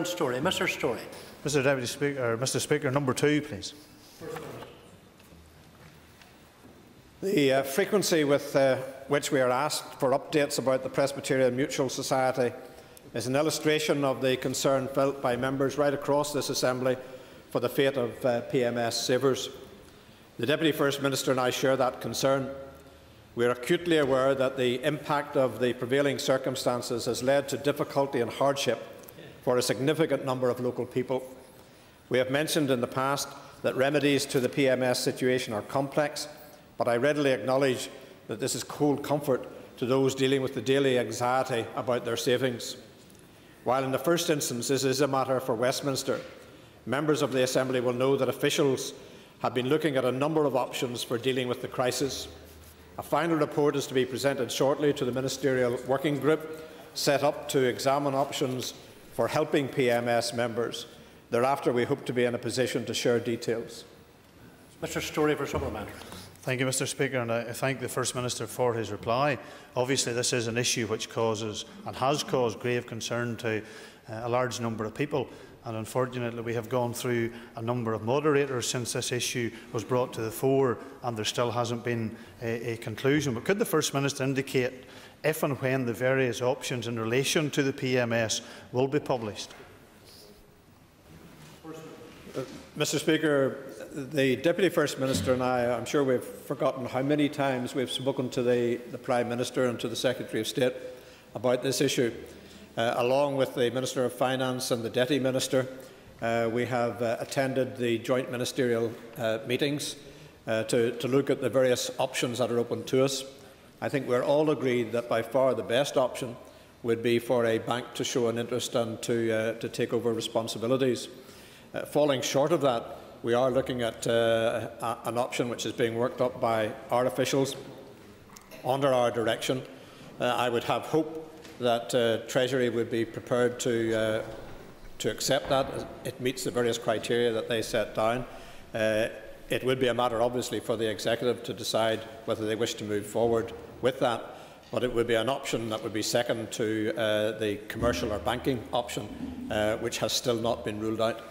Storey. Mr. Storey. Mr. Deputy Speaker, Mr. Speaker, number 2, please. The frequency with which we are asked for updates about the Presbyterian Mutual Society is an illustration of the concern felt by members right across this Assembly for the fate of PMS savers. The Deputy First Minister and I share that concern. We are acutely aware that the impact of the prevailing circumstances has led to difficulty and hardship for a significant number of local people. We have mentioned in the past that remedies to the PMS situation are complex, but I readily acknowledge that this is cold comfort to those dealing with the daily anxiety about their savings. While in the first instance this is a matter for Westminster, members of the Assembly will know that officials have been looking at a number of options for dealing with the crisis. A final report is to be presented shortly to the Ministerial Working Group set up to examine options for helping PMS members. Thereafter, we hope to be in a position to share details. Mr. Storey for supplementary. Thank you, Mr. Speaker, and I thank the First Minister for his reply. Obviously, this is an issue which causes and has caused grave concern to a large number of people, and unfortunately we have gone through a number of moderators since this issue was brought to the fore, and there still hasn't been a conclusion. But could the First Minister indicate if and when the various options in relation to the PMS will be published? Mr. Speaker, the Deputy First Minister and I am sure we've forgotten how many times we've spoken to the Prime Minister and to the Secretary of State about this issue. Along with the Minister of Finance and the Deputy Minister, we have attended the joint ministerial meetings to look at the various options that are open to us. I think we're all agreed that by far the best option would be for a bank to show an interest and to take over responsibilities. Falling short of that, we are looking at an option which is being worked up by our officials under our direction. I would have hope that Treasury would be prepared to accept that. It meets the various criteria that they set down. It would be a matter, obviously, for the Executive to decide whether they wish to move forward with that, but it would be an option that would be second to the commercial or banking option, which has still not been ruled out.